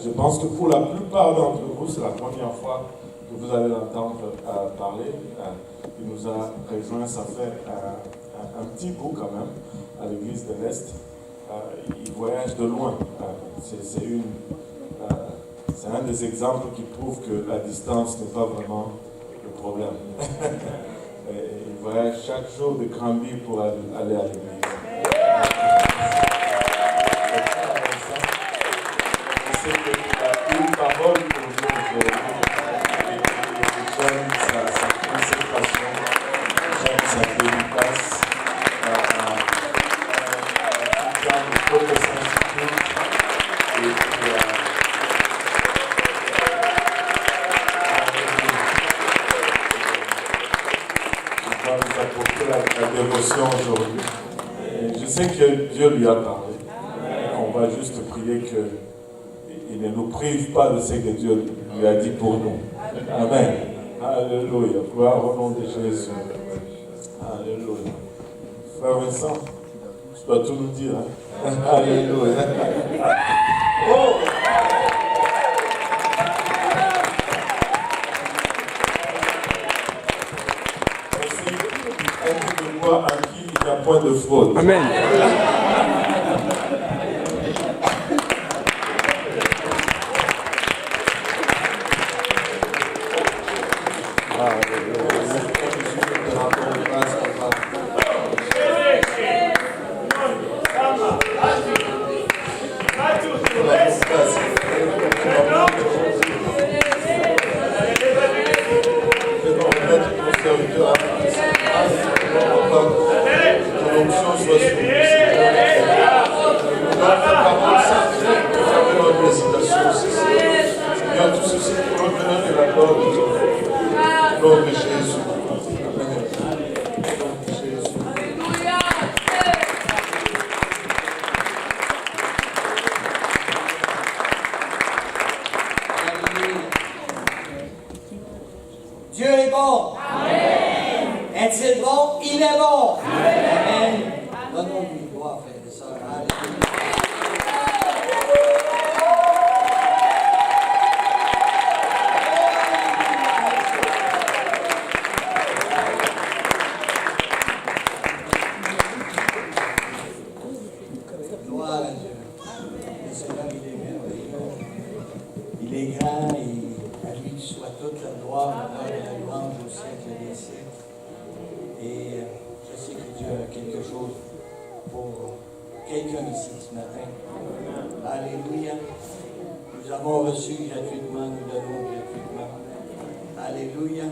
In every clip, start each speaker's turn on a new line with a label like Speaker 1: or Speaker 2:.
Speaker 1: Je pense que pour la plupart d'entre vous, c'est la première fois que vous allez l'entendre parler. Il nous a rejoint, ça fait un petit bout quand même, à l'église de l'Est. Il voyage de loin. C'est un des exemples qui prouve que la distance n'est pas vraiment le problème. Il voyage chaque jour de Granby pour aller à l'église. C'est une parole pour vous aujourd'hui. J'aime sa consécration, j'aime sa dédicace, de protestant et il va nous apporter la dévotion aujourd'hui. Je sais que Dieu lui a parlé. On va juste prier qu'il ne nous prive pas de ce que Dieu lui a dit pour nous. Amen. Alléluia. Gloire au nom de Jésus. Alléluia. Frère Vincent, tu dois tout nous dire. Hein? Alléluia. Oh! Merci. Un peu de moi à qui il n'y a point de fraude.
Speaker 2: Amen.
Speaker 3: Dieu est bon. Amen. Est-il bon? Il est bon. Amen. Donnons-lui gloire, frères et sœurs. Alléluia. Gloire à Dieu. Le Seigneur, il est merveilleux. Il est grand et à lui soit toute la gloire, l'honneur et la louange au siècle des siècles. Et je sais que Dieu a quelque chose pour quelqu'un ici ce matin. Alléluia. Nous avons reçu gratuitement, nous donnons gratuitement. Alléluia.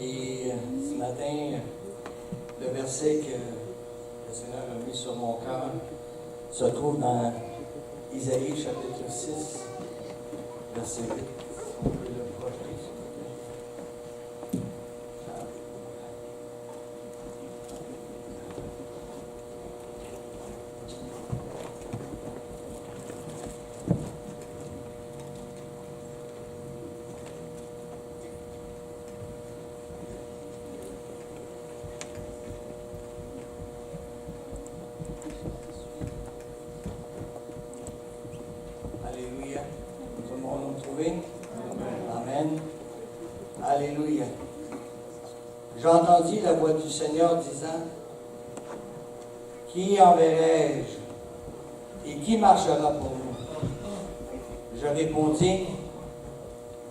Speaker 3: Et ce matin, le verset que le Seigneur a mis sur mon cœur se trouve dans Isaïe chapitre 6, verset 8. On peut le projeter, s'il vous plaît. Alléluia. Tout le monde l'a trouvé? Amen. Alléluia. J'ai entendu la voix du Seigneur disant, qui enverrai-je et qui marchera pour nous? Je répondis,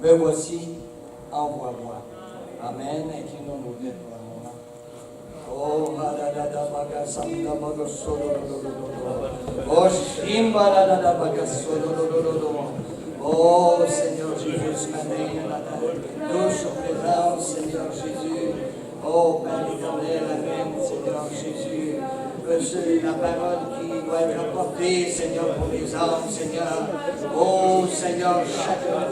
Speaker 3: me voici, envoie-moi. Amen. Inclinons nos têtes pour un moment. Oh, oh Seigneur Jésus, ce matin, douce présence, Seigneur Jésus. Oh Père éternel, Amen, Seigneur Jésus. Reçu la parole qui doit être apportée, Seigneur, pour les âmes, Seigneur. Oh Seigneur, chacun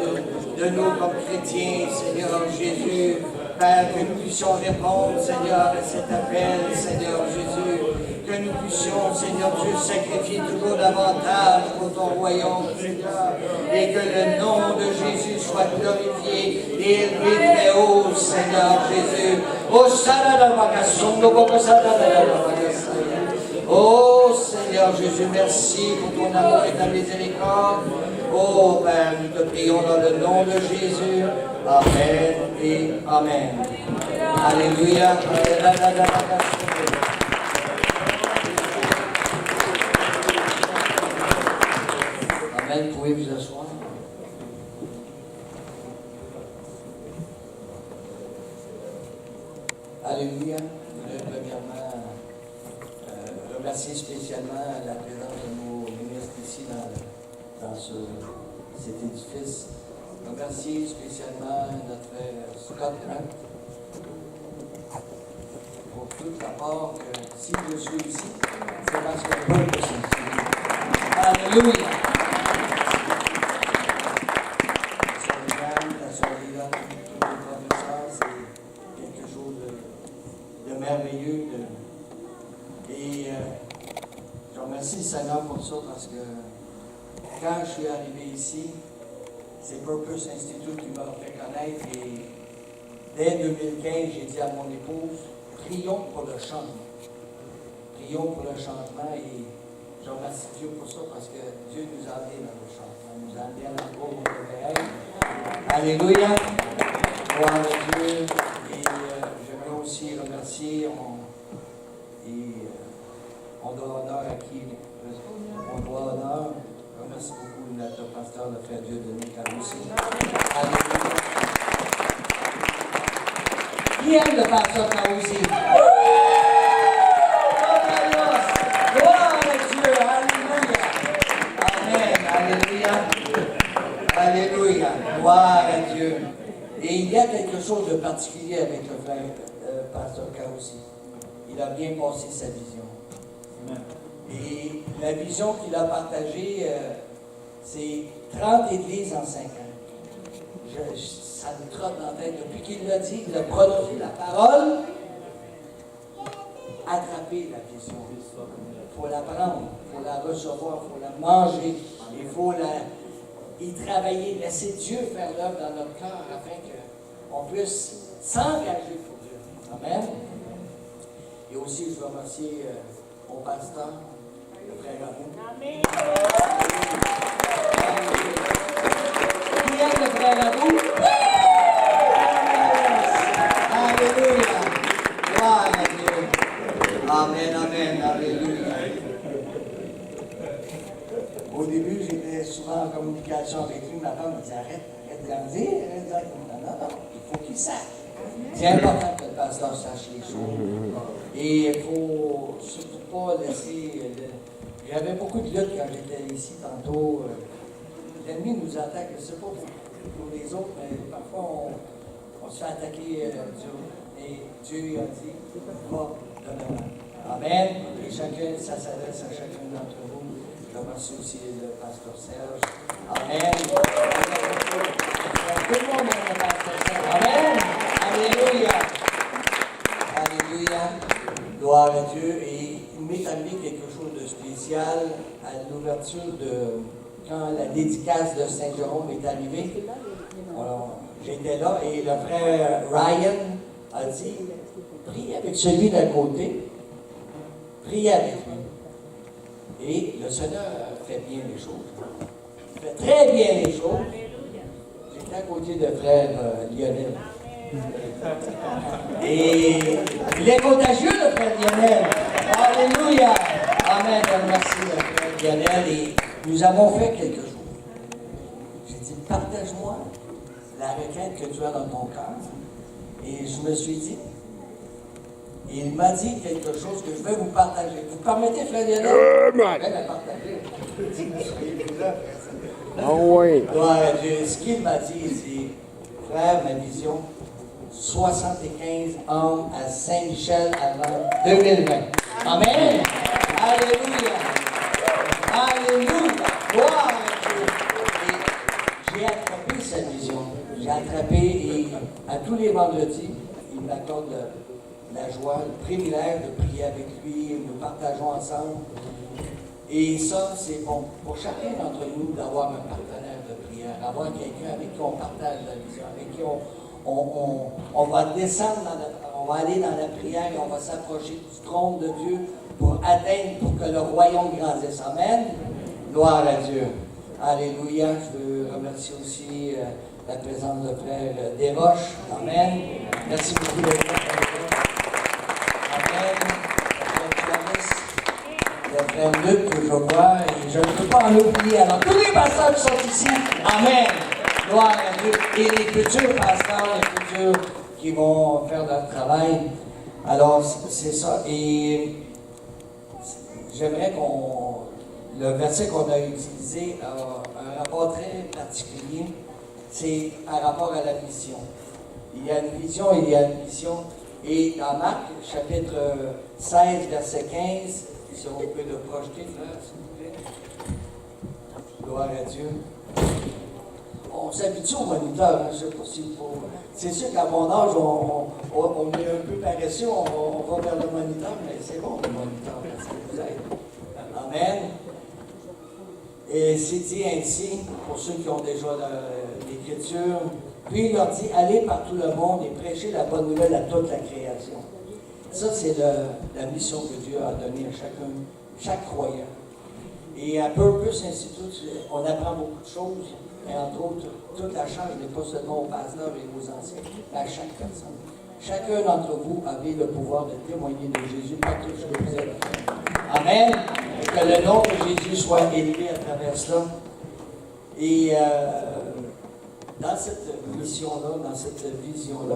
Speaker 3: de nous comme chrétiens, Seigneur Jésus. Père, que nous puissions répondre, Seigneur, à cet appel, Seigneur Jésus. Que nous puissions, Seigneur Dieu, sacrifier toujours davantage pour ton royaume, Seigneur. Et que le nom de Jésus soit glorifié et élevé très haut, Seigneur Jésus. Oh, oh Seigneur Jésus, merci pour ton amour et ta miséricorde. Oh Père, nous te prions dans le nom de Jésus. Amen et Amen. Alléluia. Amen. Pouvez vous asseoir. Alléluia. Je voudrais premièrement remercier spécialement la présence de nos ministres ici dans cet édifice. Remercier spécialement notre frère Scott Grant pour toute la part que si je suis ici, c'est parce que le peuple s'est ici. Alléluia. La solidarité, toute la reconnaissance, c'est quelque chose de merveilleux. Et je remercie le Seigneur pour ça parce que quand je suis arrivé ici, c'est Purpose Institute qui m'a fait connaître et dès 2015, j'ai dit à mon épouse, prions pour le changement. Prions pour le changement et je remercie Dieu pour ça parce que Dieu nous a amenés dans le changement. Il nous a amenés à l'endroit où on devait être. Alléluia. Gloire à Dieu. Et j'aimerais aussi remercier, on doit honneur à qui? On doit honneur. Merci beaucoup notre pasteur, le frère Dieudonné Caroussi. Alléluia. Qui aime le pasteur Caroussi? Gloire à Dieu. Alléluia. Amen. Alléluia. Alléluia. Gloire à Dieu. Et il y a quelque chose de particulier avec le frère pasteur Caroussi. Il a bien passé sa vision. Amen. Et la vision qu'il a partagée, c'est 30 églises en 5 ans. Ça me trotte dans la tête. Depuis qu'il l'a dit, il a prononcé la parole, attraper la vision. Il faut la prendre, il faut la recevoir, il faut la manger, il faut y travailler, laisser Dieu faire l'œuvre dans notre cœur afin qu'on puisse s'engager pour Dieu. Amen. Et aussi, je veux remercier mon pasteur, le frère Raoult. Amen. Qui aime le frère Raoult? Alléluia. Gloire à Dieu. Amen, amen, alléluia. Au début, j'étais souvent en communication avec lui. Ma femme me dit arrête de la dire. Non, il faut qu'il sache. C'est important que le pasteur sache les choses. Et il ne faut surtout pas laisser. J'avais beaucoup de luttes quand j'étais ici tantôt. L'ennemi nous attaque, je ne sais pas pour les autres, mais parfois on se fait attaquer. Et Dieu a dit va de l'avant. Amen. Et chacun, ça s'adresse à chacun d'entre vous. Je remercie aussi le pasteur Serge. Amen. Tout le monde aime le pasteur Serge. Amen. Alléluia. Alléluia. Gloire à Dieu. Et il m'est arrivé quelque chose de spécial à l'ouverture de. Quand la dédicace de Saint-Jérôme est arrivée. J'étais là et le frère Ryan a dit priez avec celui d'à côté. Priez avec lui. Et le Seigneur fait bien les choses. Il fait très bien les choses. J'étais à côté de frère Lionel. Et il est contagieux, le frère Lionel. Alléluia. Amen. Merci, le frère Lionel. Et nous avons fait quelque chose. J'ai dit, partage-moi la requête que tu as dans ton cœur. Et je me suis dit, il m'a dit quelque chose que je vais vous partager. Vous permettez, frère Lionel? Je vais la partager.
Speaker 2: Ah oui.
Speaker 3: Gloire à Dieu. Ce qu'il m'a dit, c'est, frère, ma vision, 75 ans à Saint-Michel avant 2020. Amen. Alléluia. Alléluia. Gloire à Dieu. Et j'ai attrapé cette vision. J'ai attrapé et à tous les vendredis, il m'accorde la joie, le privilège de prier avec lui. Nous partageons ensemble. Et ça, c'est bon pour chacun d'entre nous d'avoir un partenaire de prière, avoir quelqu'un avec qui on partage la vision, avec qui on va descendre, on va aller dans la prière et on va s'approcher du trône de Dieu pour atteindre, pour que le royaume grandisse. Amen. Gloire à Dieu. Alléluia. Je veux remercier aussi la présence de frère Desroches. Amen. Merci beaucoup d'être là. Amen. Le frère Luc, que je vois, et je ne peux pas en oublier. Alors, tous les pasteurs qui sont ici, Amen. Gloire à Dieu. Et les futurs pasteurs, les futurs qui vont faire leur travail. Alors, c'est ça. Et j'aimerais le verset qu'on a utilisé a un rapport très particulier. C'est un rapport à la mission. Il y a une vision, il y a une mission. Et dans Marc, chapitre 16, verset 15, si on peut le projeter, frère, s'il vous plaît. Gloire à Dieu. On s'habitue au moniteur, hein, je ne sais pas s'il faut. C'est sûr qu'à mon âge, on est un peu paresseux, on va vers le moniteur, mais c'est bon le moniteur, parce que vous êtes. Amen. Et c'est dit ainsi, pour ceux qui ont déjà l'écriture, puis il leur dit, allez par tout le monde et prêchez la bonne nouvelle à toute la création. Ça, c'est la mission que Dieu a donnée à chaque croyant. Et à Purpose Institute, on apprend beaucoup de choses. Et entre autres, toute la charge n'est pas seulement aux pasteurs et aux anciens, mais à chaque personne. Chacun d'entre vous avait le pouvoir de témoigner de Jésus partout où vous êtes. Amen. Et que le nom de Jésus soit élevé à travers cela. Et dans cette mission-là, dans cette vision-là,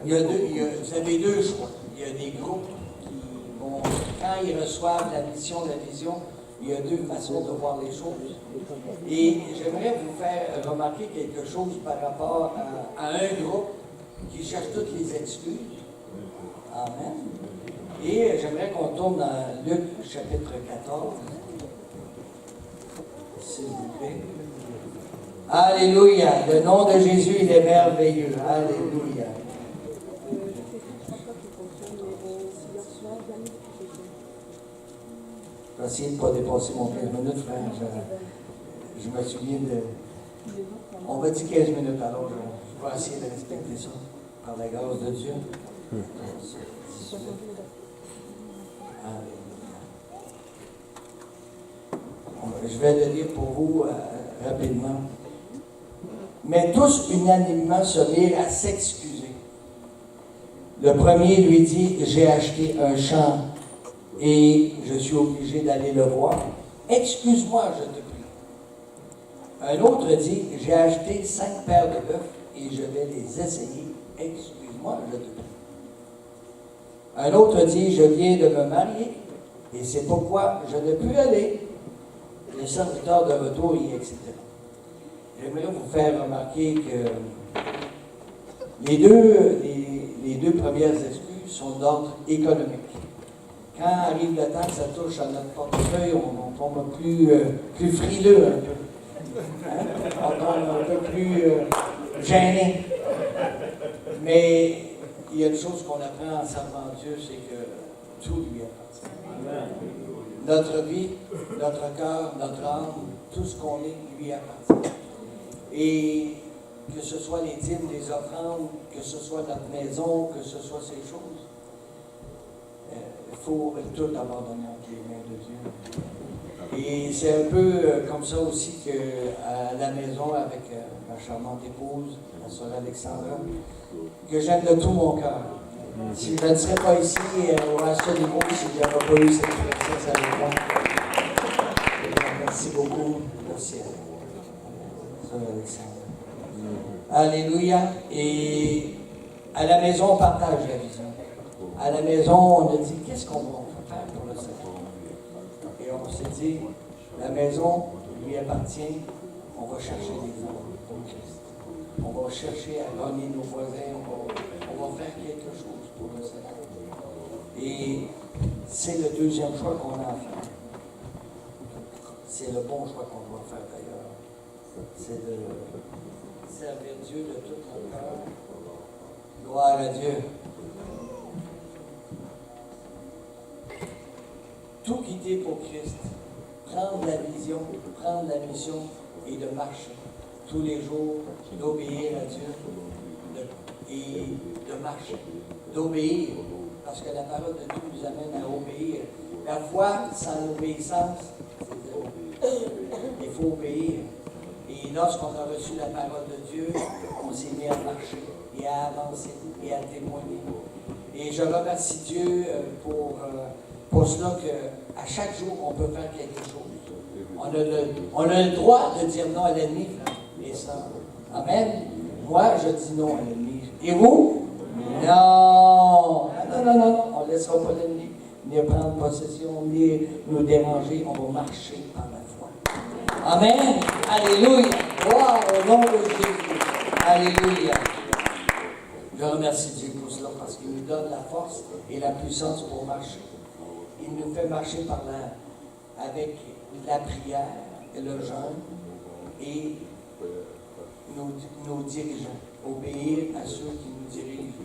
Speaker 3: vous avez deux choix. Il y a des groupes qui vont, quand ils reçoivent la mission, la vision, il y a deux façons de voir les choses. Et j'aimerais vous faire remarquer quelque chose par rapport à un groupe qui cherche toutes les excuses. Amen. Et j'aimerais qu'on tourne dans Luc chapitre 14. S'il vous plaît. Alléluia. Le nom de Jésus, il est merveilleux. Alléluia. Je vais essayer de ne pas dépasser mon 15 minutes, frère. Je me souviens de... On va dire 15 minutes, alors je vais essayer de respecter ça, par la grâce de Dieu. Je vais le lire pour vous rapidement. Mais tous unanimement se mirent à s'excuser. Le premier lui dit, j'ai acheté un champ et je suis obligé d'aller le voir. Excuse-moi, je te prie. Un autre dit, j'ai acheté 5 paires de bœufs et je vais les essayer. Excuse-moi, je te prie. Un autre dit, je viens de me marier et c'est pourquoi je ne peux aller. Les serviteurs de retour, etc. J'aimerais vous faire remarquer que les deux premières excuses sont d'ordre économique. Quand arrive le temps que ça touche à notre portefeuille, on tombe plus frileux un peu. Hein? On tombe un peu plus gêné. Mais il y a une chose qu'on apprend en servant Dieu, c'est que tout lui appartient. Notre vie, notre cœur, notre âme, tout ce qu'on est, lui appartient. Et que ce soit les dîmes, les offrandes, que ce soit notre maison, que ce soit ces choses, il faut tout abandonner entre les mains de Dieu. Et c'est un peu comme ça aussi qu'à la maison avec ma charmante épouse, la sœur Alexandra, que j'aime de tout mon cœur. Si je ne serais pas ici à ce niveau, s'il n'y aurait pas eu cette présence avec moi. Merci beaucoup. Merci à Alexandre. Alléluia. Et à la maison, on partage la vision. À la maison, on a dit, qu'est-ce qu'on va faire pour le salut? Et on s'est dit, la maison lui appartient, on va chercher des hommes pour Christ. On va chercher à gagner nos voisins, on va faire quelque chose pour le salut. Et c'est le deuxième choix qu'on a à faire. C'est le bon choix qu'on doit faire d'ailleurs. C'est de servir Dieu de tout notre cœur. Gloire à Dieu. Tout quitter pour Christ. Prendre la vision, prendre la mission et de marcher tous les jours, d'obéir à Dieu et de marcher, d'obéir, parce que la parole de Dieu nous amène à obéir. La foi sans l'obéissance, faut obéir. Et lorsqu'on a reçu la parole de Dieu, on s'est mis à marcher et à avancer et à témoigner. Et je remercie Dieu pour cela qu'à chaque jour, on peut faire quelque chose. On a le droit de dire non à l'ennemi, frère et sœurs. Amen. Moi, je dis non à l'ennemi. Et vous? Non. Non. On ne laissera pas l'ennemi ni prendre possession, ni nous déranger. On va marcher par la foi. Amen. Alléluia. Gloire au nom de Jésus. Alléluia. Je remercie Dieu pour cela parce qu'il nous donne la force et la puissance pour marcher. Il nous fait marcher avec la prière et le jeûne et nos dirigeants. Obéir à ceux qui nous dirigent.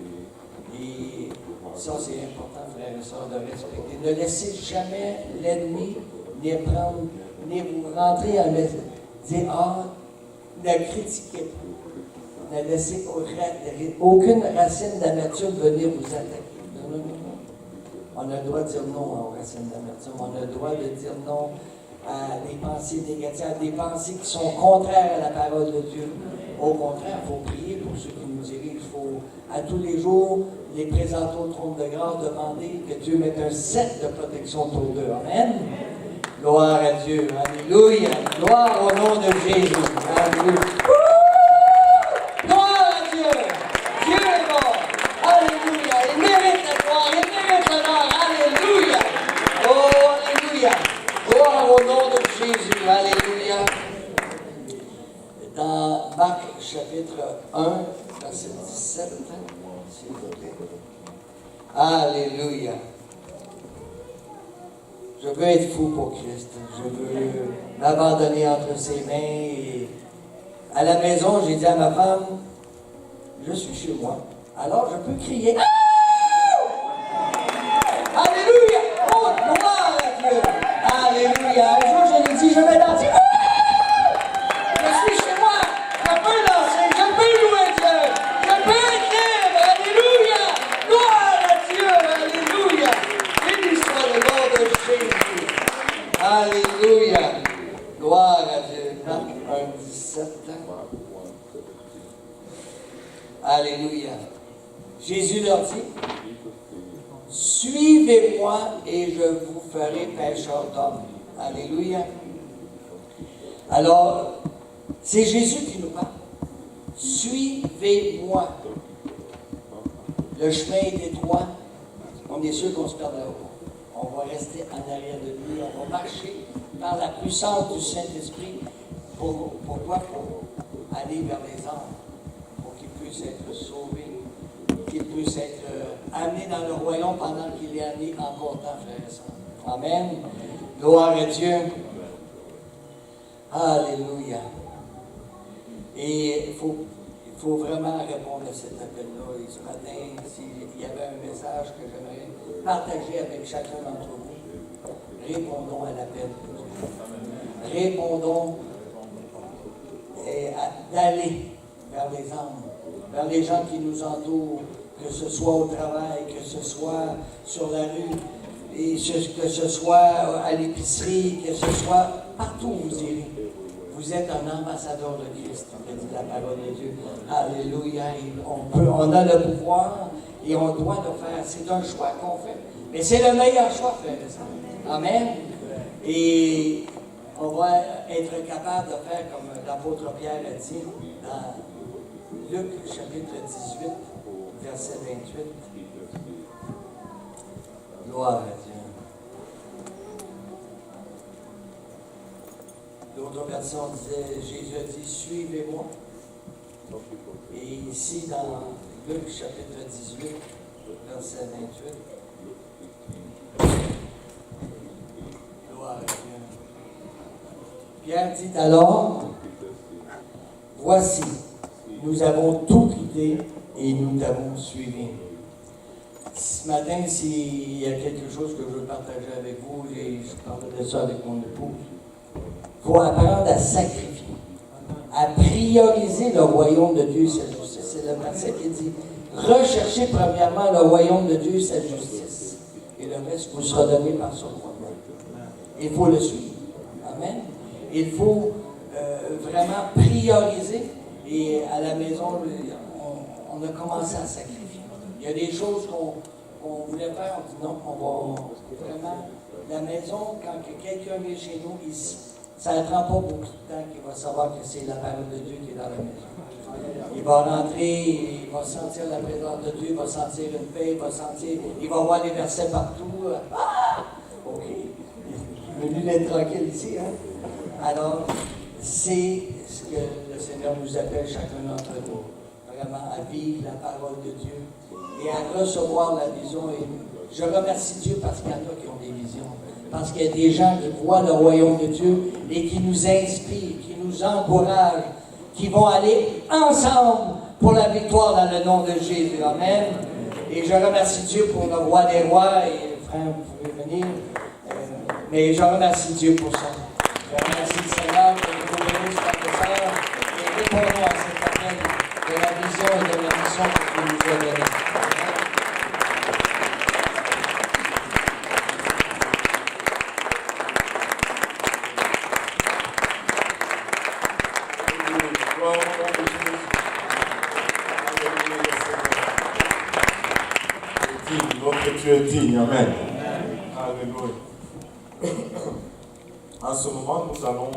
Speaker 3: Et ça, c'est important, frères et sœurs, de respecter. Ne laissez jamais l'ennemi ni vous rentrer à dire ne critiquez pas. Ne laissez aucune racine d'amertume venir vous attaquer. Non. On a le droit de dire non aux racines d'amertume. On a le droit de dire non à des pensées négatives, à des pensées qui sont contraires à la parole de Dieu. Au contraire, il faut prier pour ceux qui nous dirigent. Il faut, à tous les jours, les présenter au trône de grâce, demander que Dieu mette un set de protection autour d'eux. Amen. Gloire à Dieu. Alléluia. Gloire au nom de Jésus. Alléluia. Gloire à Dieu. Dieu est bon. Alléluia. Il mérite la gloire. Il mérite l'honneur. Alléluia. Oh, alléluia. Gloire au nom de Jésus. Alléluia. Dans Marc chapitre 1, verset 17, s'il vous plaît. Alléluia. Je veux être fou pour Christ. Je veux m'abandonner entre ses mains. Et à la maison, j'ai dit à ma femme, je suis chez moi. Alors je peux crier. Alléluia! Oh, gloire à Dieu! Alléluia! Un jour, je lui ai dit, je vais danser. Je suis chez moi. Je peux danser. Je peux louer Dieu. Je peux être libre. Alléluia! Gloire à Dieu! Alléluia! Béni soit le nom de Jésus. Alléluia! Gloire à Dieu. Marc 1, 17. Alléluia. Jésus leur dit, suivez-moi et je vous ferai pécheurs d'hommes. Alléluia. Alors, c'est Jésus qui nous parle. Suivez-moi. Le chemin est étroit. On est sûr qu'on se perdra pas. On va rester en arrière de lui. On va marcher par la puissance du Saint-Esprit. Pourquoi? Pour aller vers les hommes. Pour qu'ils puissent être sauvés. Qu'il puisse être amené dans le royaume pendant qu'il est amené encore temps, frères et sœurs. Amen. Gloire à Dieu. Alléluia. Et il faut vraiment répondre à cet appel-là. Et ce matin, s'il y avait un message que j'aimerais partager avec chacun d'entre vous, répondons à l'appel de Dieu. Répondons d'aller vers les âmes, vers les gens qui nous entourent, que ce soit au travail, que ce soit sur la rue, et que ce soit à l'épicerie, que ce soit partout où vous irez. Vous êtes un ambassadeur de Christ, on dit la parole de Dieu. Alléluia. On a le pouvoir et on doit le faire. C'est un choix qu'on fait. Mais c'est le meilleur choix, frère et sœur. Amen. Et on va être capable de faire comme l'apôtre Pierre a dit dans Luc chapitre 18, verset 28. Gloire à Dieu. L'autre version disait, Jésus a dit, suivez-moi. Et ici, dans Luc chapitre 18, verset 28. Gloire à Dieu. Pierre dit alors, voici, nous avons tout quitté et nous t'avons suivi. Ce matin, s'il y a quelque chose que je veux partager avec vous, et je parle de ça avec mon épouse, il faut apprendre à sacrifier, à prioriser le royaume de Dieu et sa justice. C'est le verset qui dit, recherchez premièrement le royaume de Dieu et sa justice, et le reste vous sera donné par son royaume. Il faut le suivre. Amen. Il faut vraiment prioriser. Et à la maison, on a commencé à sacrifier. Il y a des choses qu'on voulait faire, on dit non, on va vraiment. La maison, quand quelqu'un vient chez nous ici, ça ne prend pas beaucoup de temps qu'il va savoir que c'est la parole de Dieu qui est dans la maison. Il va rentrer, il va sentir la présence de Dieu, il va sentir une paix, il va voir les versets partout. Ah! OK. Il est venu d'être tranquille ici, hein? Alors, c'est ce que le Seigneur nous appelle chacun d'entre nous. Vraiment à vivre la parole de Dieu et à recevoir la vision. Et je remercie Dieu parce qu'il y en a qui ont des visions. Parce qu'il y a des gens qui voient le royaume de Dieu et qui nous inspirent, qui nous encouragent, qui vont aller ensemble pour la victoire dans le nom de Jésus. Amen. Et je remercie Dieu pour le roi des rois. Et frère, vous pouvez venir. Mais je remercie Dieu pour ça. Je remercie le Seigneur pour nous bénisse, frères et sœurs. Et répondons à cet appel de la vision et de la mission qu'il nous a donnée.
Speaker 1: Tu es digne, amen. Alléluia. En ce moment, nous allons